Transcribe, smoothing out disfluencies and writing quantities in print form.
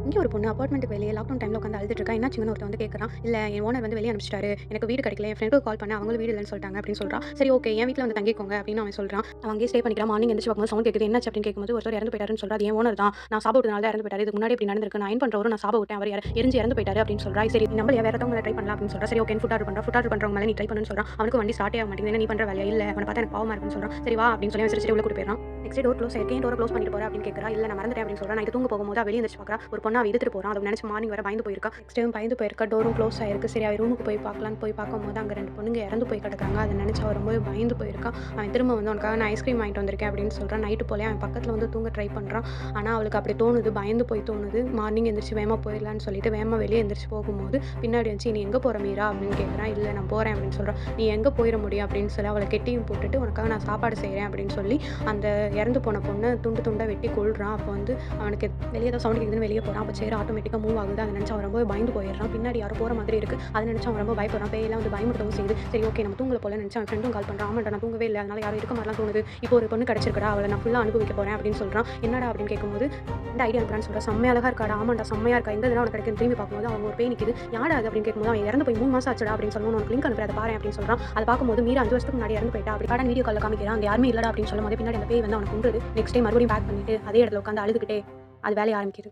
இங்கே ஒரு பொண்ணு அப்பார்ட்மெண்ட்டுக்கு வெளியே லாக்டவுன் டைமில் உட்காந்து அழுதுட்டு இருக்கா. என்னாச்சுங்கன்னு ஒருத்தன் வந்து கேட்குறான். இல்லை என் ஓனர் வந்து வெளியே அனுப்பிச்சிட்டாரு. எனக்கு வீடு கிடைக்கல. என் ஃப்ரெண்டுக்கு கால் பண்ண அவங்களும் வீடு இல்லைன்னு சொல்லிட்டாங்க அப்படின்னு சொல்கிறான். சரி ஓகே என் வீட்டில் வந்து தங்கிக்கோங்க அப்படின்னு அவன் சொல்கிறான். அவன் அங்கேயே ஸ்டே பண்ணிக்கிறான். மார்னிங் எந்திரிச்சு பார்க்கும்போது சவுண்ட் கேட்குது. என்னாச்சு அப்படின்னு கேட்கும்போது ஒருத்தர் இறந்து போயிட்டாருன்னு சொல்கிறா. அது என் ஓனர் தான். நான் சாப விட்டனால தான் இறந்து போயிட்டாரு. இதுக்கு முன்னாடி இப்படி நடந்திருக்கு. நான் அயர்ன் பண்ணுறவரும் நான் சாப விட்டேன். அவர் எரிஞ்சு இறந்து போயிட்டாரு அப்படின்னு சொல்கிறா. சரி நீ நம்மள வேற ஒருத்தவங்களை ட்ரை பண்ணலாம் அப்படின்னு சொல்கிறா. சரி ஓகே ஃபுட் ஆர்டர் பண்ணுறா. ஃபுட் ஆர்டர் பண்ணுறவங்க மேலே நீ ட்ரை பண்ணுன்னு சொல்கிறான். அவனுக்கு வண்டி ஸ்டார்ட் ஆக மாட்டேங்குது. நீ பண்ணுற வேலையா இல்லை அவனை பார்த்தா எனக்கு பாவமாக இருக்குன்னு சொல்கிறான். சரி வா அப்படின்னு சொல்லி சரி உள்ள கூட்டு போயிடறான். நெக்ஸ்ட் டோர் க்ளோஸ் ஆயிருக்கு. டோர் க்ளோஸ் பண்ணிட்டு போறா அப்படின்னு கேட்குறா. இல்லை நான் மறந்துட்டேன் அப்படின்னு சொல்கிறா. நான் தூங்க போகும்போது வெளியே எந்திரிச்சு பார்க்குறா. ஒரு பொண்ணு அவ இழுத்துட்டு போகிறான். அதை நினச்சி மார்னிங் வர பயந்து போயிருக்கா. நெக்ஸ்ட் டைம் பயந்து போயிருக்கா. டோரும் க்ளோஸ் ஆயிருக்கு. சரி அவன் ரூமுக்கு போய் பார்க்கலான்னு போய் பார்க்கும்போது அங்கே 2 பொண்ணுங்க இறந்து போய் கிடக்காங்க. அதை நினச்சி அவன் ரொம்ப பயந்து போயிருக்கா. அவன் திரும்ப வந்து உனக்காக நான் ஐஸ்கிரீம் வாங்கிட்டு வந்திருக்கேன் அப்படின்னு சொல்கிறான். நைட்டு போலே அவன் பக்கத்தில் வந்து தூங்க ட்ரை பண்ணுறான். ஆனால் அவளுக்கு அப்படி தோணுது. பயந்து போய் தோணுது. மார்னிங் எந்திரிச்சு வேகமாக போயிடலான்னு சொல்லிட்டு வேகமாக வெளியே எந்திரிச்சு போகும்போது பின்னாடி வந்துச்சு நீ எங்கே போகிற மீரா அப்படின்னு கேட்குறான். இல்லை நான் போகிறேன் அப்படின்னு சொல்கிறான். நீ எங்கே போயிட முடியும் அப்படின்னு சொல்லி அவளை கெட்டியும் போட்டுட்டு உனக்காக நான் சாப்பாடு செய்கிறேன் அப்படின்னு சொல்லி அந்த இறந்து போன பொண்ணை துண்டு துண்டாக வெட்டி கொள்றான். அப்போ வந்து அவனுக்கு வெளியே ஏதோ சவுண்ட் கேட்குதுன்னு வெளியே போகிறான். அப்போ சேர் ஆட்டோமேட்டிக்காக மூவ் ஆகுது. அதை நினச்சி அவன் ரொம்ப பயந்து போயிடுறான். பின்னாடி யாரும் போகிற மாதிரி இருக்குது. அதை நினச்சி அவன் ரொம்ப பயப்படுறான். பேயெல்லாம் வந்து பயமுறுத்தவும் செய்யுது. சரி ஓகே நம்ம தூங்கல போல நினச்சி அவன் ஃப்ரெண்டும் கால் பண்ணுறான். ஆமாண்டா நான் தூங்கவே இல்லை. அதனால யாரும் இருக்க மாதிரிலாம் தோணுது. இப்போ ஒரு பொண்ணு கிடச்சிருக்கடா அவளை நான் ஃபுல்லாக அனுபவிக்க போகிறேன் அப்படின்னு சொல்கிறான். என்னடா அப்படின்னு கேட்கும்போது இந்த ஐடியா இருக்கிறான்னு சொல்கிறான். செம்மையா அழகா இருக்காடா. ஆமாண்டா செம்மையா இருக்கா. இந்த இதெல்லாம் அவனுக்கு கிடைக்குன்னு திரும்பி பார்க்கும்போது அவங்க ஒரு பேய் நிற்குது. யாரா அது அப்படின்னு கேட்கும்போது அவன் இறந்து போய் 3 மாதம் ஆச்சுடா அப்படின்னு சொல்லணும். உனக்கு லிங்க் அனுப்புறேன் அதை பாரு அப்படின்னு சொல்கிறான். அதை பார்க்கும்போது மீரா 5 வருஷத்துக்கு முன்னாடி இறந்து போயிட்டா. அப்படி காடன் வீடியோ காலில் காமிக்கிறான். அங்கே யாருமே இல்லடா அப்படின்னு சொல்லும்போது பின்னாடி அந்த பேய் வந்து அவனுக்கு கொன்றுது. நெக்ஸ்ட் டைம் மறுபடியும் பேக் பண்ணிட்டு அதே இடத்துல உட்காந்து அழுதுகிட்டே அது வேலையை ஆரம்பிக்குது.